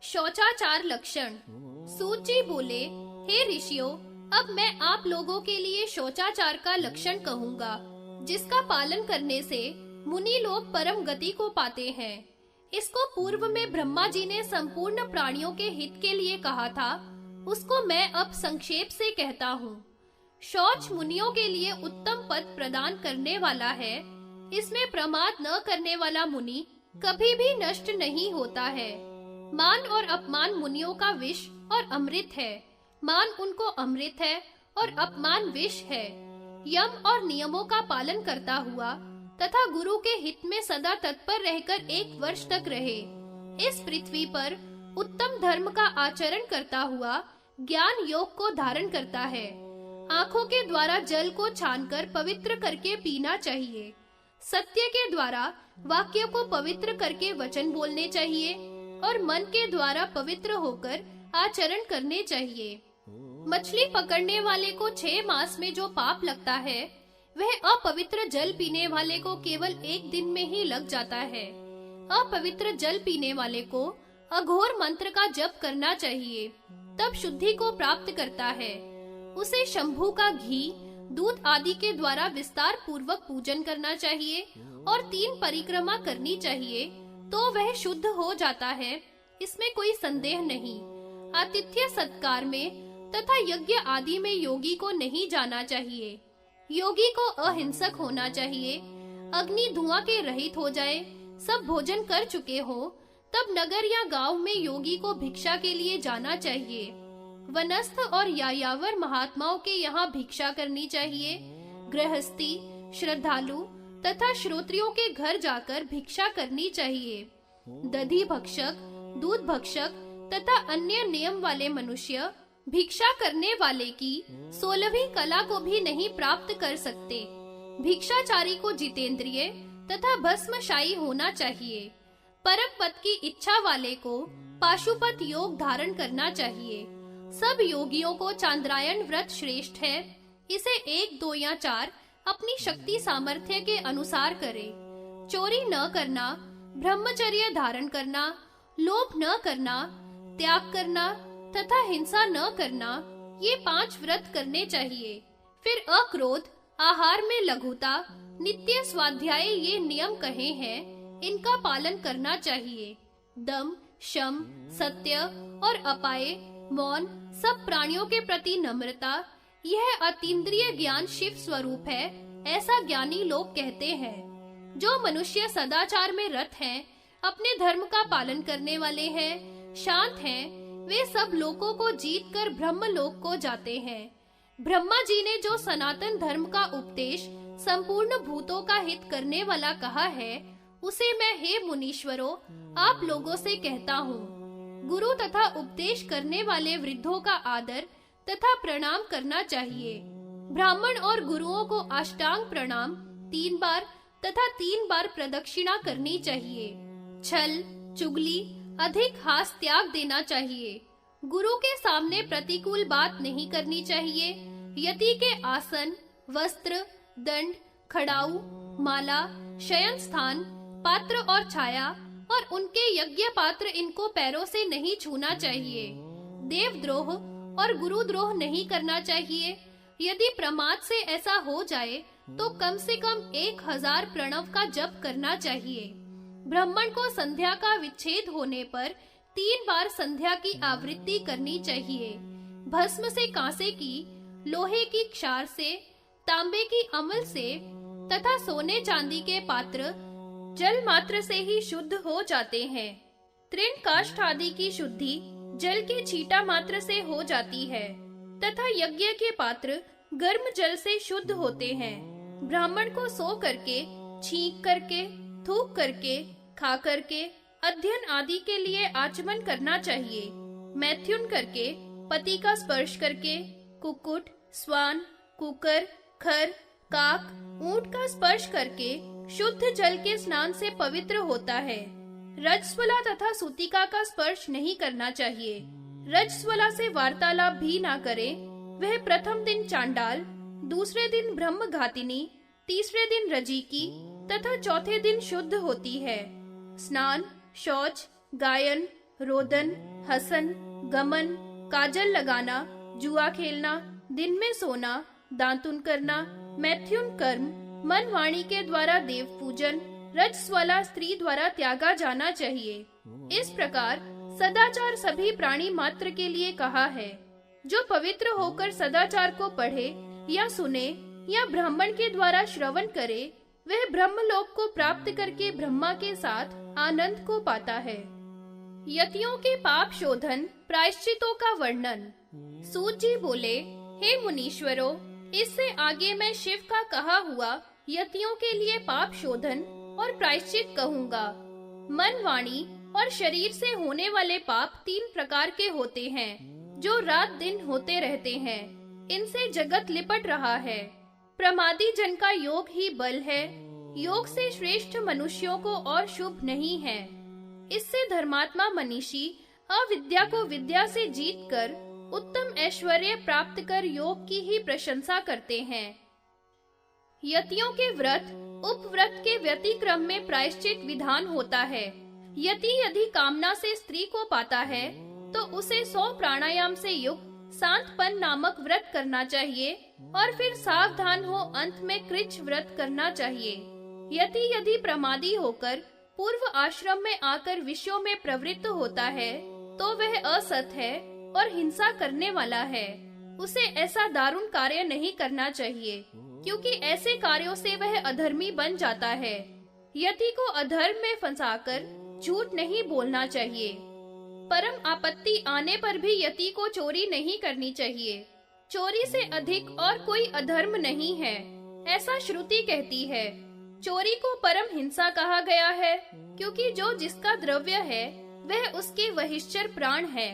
शौचाचार लक्षण। सूत जी बोले, हे ऋषियों, अब मैं आप लोगों के लिए शौचाचार का लक्षण कहूँगा, जिसका पालन करने से मुनि लोग परम गति को पाते हैं। इसको पूर्व में ब्रह्मा जी ने संपूर्ण प्राणियों के हित के लिए कहा था, उसको मैं अब संक्षेप से कहता हूँ। शौच मुनियों के लिए उत्तम पद प्रदान करने वाला है। इसमें प्रमाद न करने वाला मुनि कभी भी नष्ट नहीं होता है। मान और अपमान मुनियों का विष और अमृत है। मान उनको अमृत है और अपमान विष है। यम और नियमों का पालन करता हुआ तथा गुरु के हित में सदा तत्पर रहकर 1 वर्ष तक रहे। इस पृथ्वी पर उत्तम धर्म का आचरण करता हुआ ज्ञान योग को धारण करता है। आँखों के द्वारा जल को छानकर पवित्र करके पीना चाहिए। सत्य के द्वारा वाक्य को पवित्र करके वचन बोलने चाहिए और मन के द्वारा पवित्र होकर आचरण करने चाहिए। मछली पकड़ने वाले को 6 मास में जो पाप लगता है, वह अपवित्र जल पीने वाले को केवल 1 दिन में ही लग जाता है। अपवित्र जल पीने वाले को अघोर मंत्र का जप करना चाहिए, तब शुद्धि को प्राप्त करता है। उसे शंभू का घी, दूध आदि के द्वारा विस्तार पूर्वक पूजन करना चाहिए और 3 परिक्रमा करनी चाहिए, तो वह शुद्ध हो जाता है, इसमें कोई संदेह नहीं। आतिथ्य सत्कार में तथा यज्ञ आदि में योगी को नहीं जाना चाहिए। योगी को अहिंसक होना चाहिए। अग्नि धुआं के रहित हो जाए, सब भोजन कर चुके हो, तब नगर या गांव में योगी को भिक्षा के लिए जाना चाहिए। वनस्थ और यायावर महात्माओं के यहाँ भिक्षा करनी चाहिए। गृहस्थी, श्रद्धालु तथा श्रोत्रियों के घर जाकर भिक्षा करनी चाहिए। दधि भक्षक, दूध भक्षक तथा अन्य नियम वाले मनुष्य भिक्षा करने वाले की 16वीं कला को भी नहीं प्राप्त कर सकते। भिक्षाचारी को जितेंद्रिय तथा भस्मशायी होना चाहिए। परम पद की इच्छा वाले को पाशुपत योग धारण करना चाहिए। सब योगियों को चांद्रायण व्रत श्रेष्ठ है। इसे 1, 2 या 4 अपनी शक्ति सामर्थ्य के अनुसार करे। चोरी न करना, ब्रह्मचर्य धारण करना, लोभ न करना, त्याग करना तथा हिंसा न करना, ये 5 व्रत करने चाहिए। फिर अक्रोध, आहार में लघुता, नित्य स्वाध्याय, ये नियम कहे हैं, इनका पालन करना चाहिए। दम, शम, सत्य और अपाय, मौन, सब प्राणियों के प्रति नम्रता, यह अतीन्द्रिय ज्ञान शिव स्वरूप है, ऐसा ज्ञानी लोग कहते हैं। जो मनुष्य सदाचार में रत हैं, अपने धर्म का पालन करने वाले हैं, शांत हैं, वे सब लोगों को जीतकर ब्रह्म लोक को जाते हैं। ब्रह्मा जी ने जो सनातन धर्म का उपदेश संपूर्ण भूतों का हित करने वाला कहा है, उसे मैं हे मुनीश्वरों आप लोगों से कहता हूँ। गुरु तथा उपदेश करने वाले वृद्धों का आदर तथा प्रणाम करना चाहिए। ब्राह्मण और गुरुओं को अष्टांग प्रणाम 3 बार तथा 3 बार प्रदक्षिणा करनी चाहिए। छल, चुगली, अधिक हास त्याग देना चाहिए। गुरु के सामने प्रतिकूल बात नहीं करनी चाहिए। यति के आसन, वस्त्र, दंड, खड़ाऊ, माला, शयन स्थान, पात्र और छाया और उनके यज्ञ पात्र, इनको पैरों से नहीं छूना चाहिए। देवद्रोह और गुरुद्रोह नहीं करना चाहिए। यदि प्रमाद से ऐसा हो जाए तो कम से कम 1000 प्रणव का जप करना चाहिए। ब्राह्मण को संध्या का विच्छेद होने पर 3 बार संध्या की आवृत्ति करनी चाहिए। भस्म से कांसे की, लोहे की क्षार से, तांबे की अमल से तथा सोने चांदी के पात्र जल मात्र से ही शुद्ध हो जाते हैं। तृण काष्ठ आदि की शुद्धि जल के छींटा मात्र से हो जाती है तथा यज्ञ के पात्र गर्म जल से शुद्ध होते हैं। ब्राह्मण को सो करके, छींक करके, थूक करके, खा करके, अध्ययन आदि के लिए आचमन करना चाहिए। मैथुन करके, पति का स्पर्श करके, कुक्कुट, स्वान, कुकर, खर, काक, ऊंट का स्पर्श करके शुद्ध जल के स्नान से पवित्र होता है। रजस्वला तथा सूतिका का स्पर्श नहीं करना चाहिए। रजस्वला से वार्तालाप भी ना करे। वह प्रथम दिन चांडाल, दूसरे दिन ब्रह्मघातिनी, तीसरे दिन रजीकी तथा चौथे दिन शुद्ध होती है। स्नान, शौच, गायन, रोदन, हसन, गमन, काजल लगाना, जुआ खेलना, दिन में सोना, दातुन करना, मैथुन कर्म, मन वाणी के द्वारा देव पूजन, रजस्वला स्त्री द्वारा त्यागा जाना चाहिए। इस प्रकार सदाचार सभी प्राणी मात्र के लिए कहा है। जो पवित्र होकर सदाचार को पढ़े या सुने या ब्राह्मण के द्वारा श्रवण करे, वह ब्रह्मलोक को प्राप्त करके ब्रह्मा के साथ आनंद को पाता है। यतियों के पाप शोधन प्रायश्चितों का वर्णन। सूत जी बोले, हे मुनीश्वरों, इससे आगे मैं शिव का कहा हुआ यतियों के लिए पाप शोधन और प्रायश्चित कहूँगा। मन, वाणी और शरीर से होने वाले पाप 3 प्रकार के होते हैं, जो रात दिन होते रहते हैं। इनसे जगत लिपट रहा है। प्रमादी जन का योग ही बल है। योग से श्रेष्ठ मनुष्यों को और शुभ नहीं है। इससे धर्मात्मा मनीषी अविद्या को विद्या से जीतकर उत्तम ऐश्वर्य प्राप्त कर योग की ही प्रशंसा करते हैं। यतियों के व्रत उपव्रत के व्यतिक्रम में प्रायश्चित विधान होता है। यति यदि कामना से स्त्री को पाता है तो उसे 100 प्राणायाम से युक्त सांतपन नामक व्रत करना चाहिए और फिर सावधान हो अंत में कृच्छ व्रत करना चाहिए। यति यदि प्रमादी होकर पूर्व आश्रम में आकर विषयों में प्रवृत्त होता है तो वह असत है और हिंसा करने वाला है। उसे ऐसा दारुण कार्य नहीं करना चाहिए, क्योंकि ऐसे कार्यों से वह अधर्मी बन जाता है। यति को अधर्म में फंसाकर झूठ नहीं बोलना चाहिए। परम आपत्ति आने पर भी यति को चोरी नहीं करनी चाहिए। चोरी से अधिक और कोई अधर्म नहीं है, ऐसा श्रुति कहती है। चोरी को परम हिंसा कहा गया है, क्योंकि जो जिसका द्रव्य है वह उसके वहिश्चर प्राण है।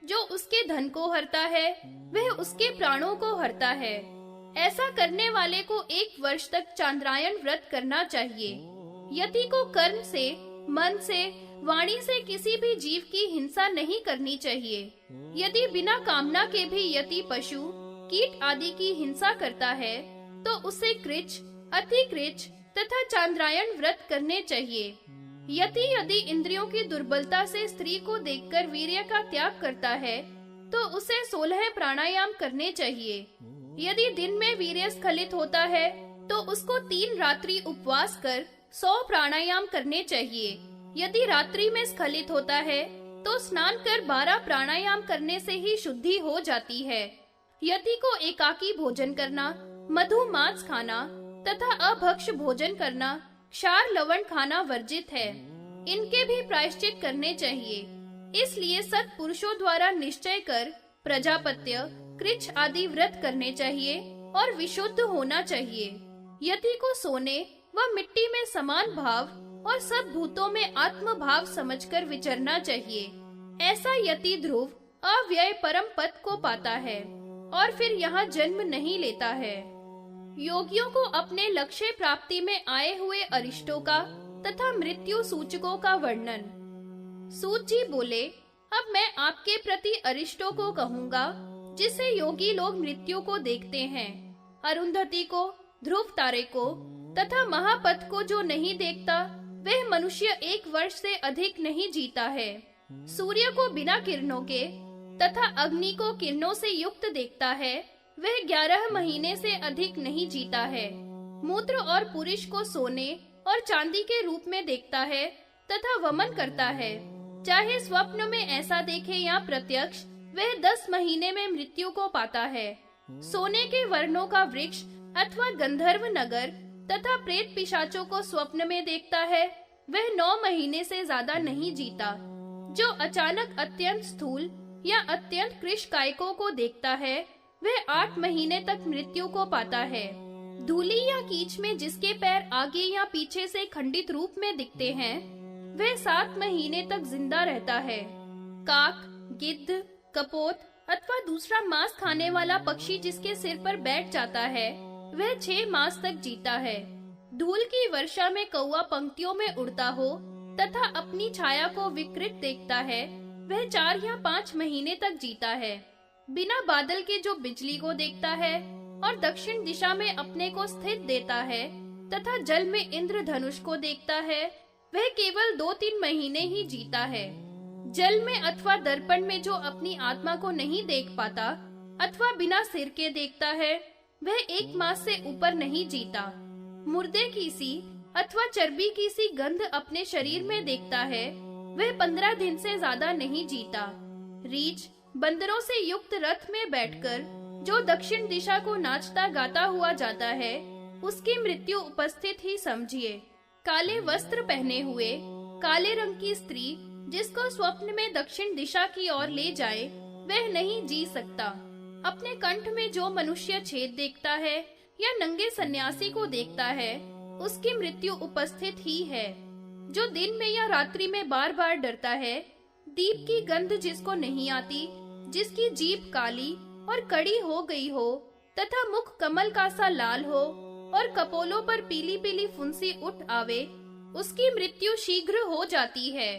जो उसके धन को हरता है वह उसके प्राणों को हरता है। ऐसा करने वाले को 1 वर्ष तक चांद्रायन व्रत करना चाहिए। यति को कर्म से, मन से, वाणी से किसी भी जीव की हिंसा नहीं करनी चाहिए। यदि बिना कामना के भी यति पशु, कीट आदि की हिंसा करता है तो उसे कृच्छ, अतिकृच्छ तथा चांद्रायन व्रत करने चाहिए। यति यदि इंद्रियों की दुर्बलता से स्त्री को देखकर वीर्य का त्याग करता है तो उसे 16 प्राणायाम करने चाहिए। यदि दिन में वीर्य स्खलित होता है तो उसको 3 रात्रि उपवास कर 100 प्राणायाम करने चाहिए। यदि रात्रि में स्खलित होता है तो स्नान कर 12 प्राणायाम करने से ही शुद्धि हो जाती है। यति को एकाकी भोजन करना, मधु मांस खाना तथा अभक्ष भोजन करना, क्षार लवण खाना वर्जित है। इनके भी प्रायश्चित करने चाहिए। इसलिए सत्पुरुषों द्वारा निश्चय कर प्रजापत्य, कृच्छ आदि व्रत करने चाहिए और विशुद्ध होना चाहिए। यति को सोने व मिट्टी में समान भाव और सब भूतों में आत्म भाव समझकर विचरना चाहिए। ऐसा यति ध्रुव अव्यय परम पद को पाता है और फिर यहाँ जन्म नहीं लेता है। योगियों को अपने लक्ष्य प्राप्ति में आए हुए अरिष्टों का तथा मृत्यु सूचकों का वर्णन। सूत जी बोले, अब मैं आपके प्रति अरिष्टों को कहूँगा, जिससे योगी लोग मृत्यु को देखते हैं। अरुंधति को, ध्रुव तारे को तथा महापथ को जो नहीं देखता वह मनुष्य 1 वर्ष से अधिक नहीं जीता है। सूर्य को बिना किरणों के तथा अग्नि को किरणों से युक्त देखता है, वह 11 महीने से अधिक नहीं जीता है। मूत्र और पुरुष को सोने और चांदी के रूप में देखता है तथा वमन करता है। चाहे स्वप्न में ऐसा देखे या प्रत्यक्ष, वह 10 महीने में मृत्यु को पाता है। सोने के वर्णों का वृक्ष अथवा गंधर्व नगर तथा प्रेत पिशाचों को स्वप्न में देखता है, वह 9 महीने से ज्यादा नहीं जीता। जो अचानक अत्यंत स्थूल या अत्यंत कृशकायकों को देखता है, वह 8 महीने तक मृत्यु को पाता है। धूली या कीच में जिसके पैर आगे या पीछे से खंडित रूप में दिखते हैं, वह 7 महीने तक जिंदा रहता है। काक, गिद्ध, कपोत अथवा दूसरा मांस खाने वाला पक्षी जिसके सिर पर बैठ जाता है, वह 6 मास तक जीता है। धूल की वर्षा में कौवा पंक्तियों में उड़ता हो तथा अपनी छाया को विकृत देखता है, वह 4 या 5 महीने तक जीता है। बिना बादल के जो बिजली को देखता है और दक्षिण दिशा में अपने को स्थित देता है तथा जल में इंद्रधनुष को देखता है, वह केवल 2-3 महीने ही जीता है। जल में अथवा दर्पण में जो अपनी आत्मा को नहीं देख पाता अथवा बिना सिर के देखता है, वह 1 मास से ऊपर नहीं जीता। मुर्दे की सी अथवा चर्बी की सी गंध अपने शरीर में देखता है, वह 15 दिन से ज्यादा नहीं जीता। रीछ बंदरों से युक्त रथ में बैठकर जो दक्षिण दिशा को नाचता गाता हुआ जाता है, उसकी मृत्यु उपस्थित ही समझिए। काले वस्त्र पहने हुए काले रंग की स्त्री जिसको स्वप्न में दक्षिण दिशा की ओर ले जाए, वह नहीं जी सकता। अपने कंठ में जो मनुष्य छेद देखता है या नंगे सन्यासी को देखता है, उसकी मृत्यु उपस्थित ही है। जो दिन में या रात्रि में बार बार डरता है, दीप की गंध जिसको नहीं आती, जिसकी जीभ काली और कड़ी हो गई हो तथा मुख कमल का सा लाल हो और कपोलों पर पीली पीली फुंसी उठ आवे, उसकी मृत्यु शीघ्र हो जाती है।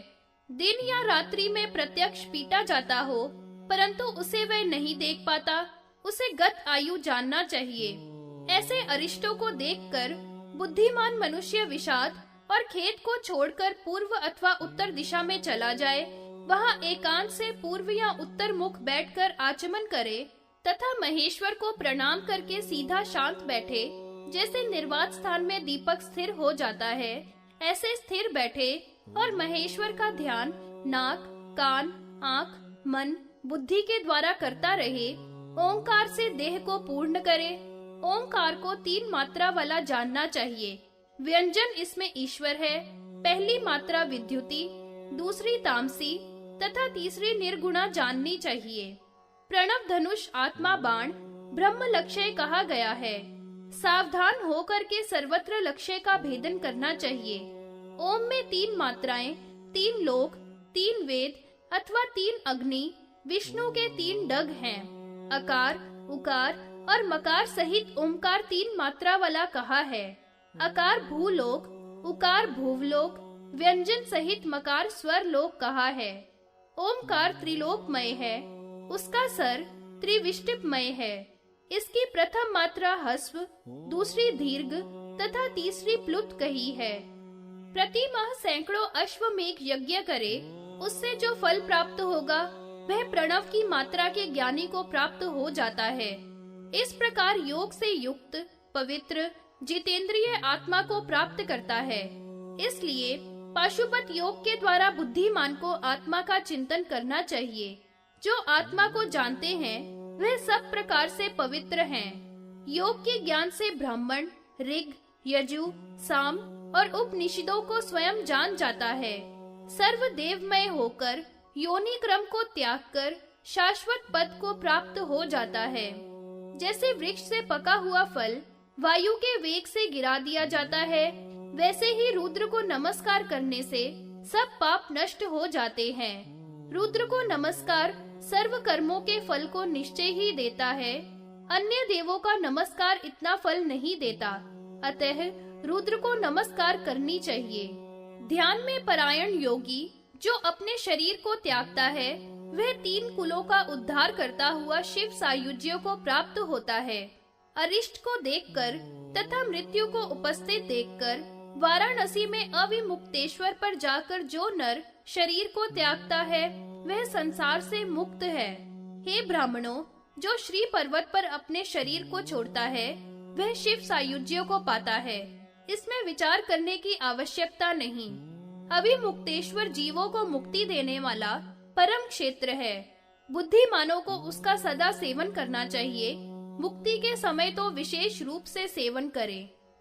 दिन या रात्रि में प्रत्यक्ष पीटा जाता हो परंतु उसे वह नहीं देख पाता, उसे गत आयु जानना चाहिए। ऐसे अरिष्टों को देखकर बुद्धिमान मनुष्य विषाद और खेत को छोड़कर पूर्व अथवा उत्तर दिशा में चला जाए, वहां एकांत से पूर्व या उत्तर मुख बैठकर आचमन करे तथा महेश्वर को प्रणाम करके सीधा शांत बैठे। जैसे निर्वात स्थान में दीपक स्थिर हो जाता है, ऐसे स्थिर बैठे और महेश्वर का ध्यान नाक, कान, आँख, मन, बुद्धि के द्वारा करता रहे। ओंकार से देह को पूर्ण करे। ओंकार को 3 मात्रा वाला जानना चाहिए। व्यंजन इसमें ईश्वर है। पहली मात्रा विद्युति, दूसरी तामसी तथा तीसरी निर्गुणा जाननी चाहिए। प्रणव धनुष आत्मा बाण ब्रह्म लक्ष्य कहा गया है। सावधान होकर के सर्वत्र लक्ष्य का भेदन करना चाहिए। ओम में 3 मात्राएं, 3 लोक, 3 वेद अथवा 3 अग्नि, विष्णु के 3 डग हैं। अकार, उकार और मकार सहित ओमकार 3 मात्रा वाला कहा है। अकार भूलोक, उकार भूवलोक, व्यंजन सहित मकार स्वर लोक कहा है। ओमकार त्रिलोकमय है, उसका सर त्रिविष्टिपमय है। इसकी प्रथम मात्रा हस्व, दूसरी दीर्घ तथा तीसरी प्लुत कही है। प्रति माह सैकड़ों अश्वमेघ यज्ञ करे, उससे जो फल प्राप्त होगा वह प्रणव की मात्रा के ज्ञानी को प्राप्त हो जाता है। इस प्रकार योग से युक्त पवित्र जितेंद्रिय आत्मा को प्राप्त करता है। इसलिए पाशुपत योग के द्वारा बुद्धिमान को आत्मा का चिंतन करना चाहिए। जो आत्मा को जानते हैं वह सब प्रकार से पवित्र हैं। योग के ज्ञान से ब्राह्मण, ऋग, यजु, साम और उपनिषदों को स्वयं जान जाता है। सर्व देवमय होकर योनि क्रम को त्याग कर शाश्वत पद को प्राप्त हो जाता है। जैसे वृक्ष से पका हुआ फल वायु के वेग से गिरा दिया जाता है, वैसे ही रुद्र को नमस्कार करने से सब पाप नष्ट हो जाते हैं। रुद्र को नमस्कार सर्व कर्मों के फल को निश्चय ही देता है। अन्य देवों का नमस्कार इतना फल नहीं देता, अतः रुद्र को नमस्कार करनी चाहिए। ध्यान में परायण योगी जो अपने शरीर को त्यागता है, वह 3 कुलों का उद्धार करता हुआ शिव सायुज्य को प्राप्त होता है। अरिष्ट को देखकर तथा मृत्यु को उपस्थित देखकर वाराणसी में अविमुक्तेश्वर पर जाकर जो नर शरीर को त्यागता है, वह संसार से मुक्त है। हे ब्राह्मणों, जो श्री पर्वत पर अपने शरीर को छोड़ता है, वह शिव सायुज्य को पाता है। इसमें विचार करने की आवश्यकता नहीं। अविमुक्तेश्वर जीवों को मुक्ति देने वाला परम क्षेत्र है। बुद्धिमानों को उसका सदा सेवन करना चाहिए। मुक्ति के समय तो विशेष रूप से सेवन करें।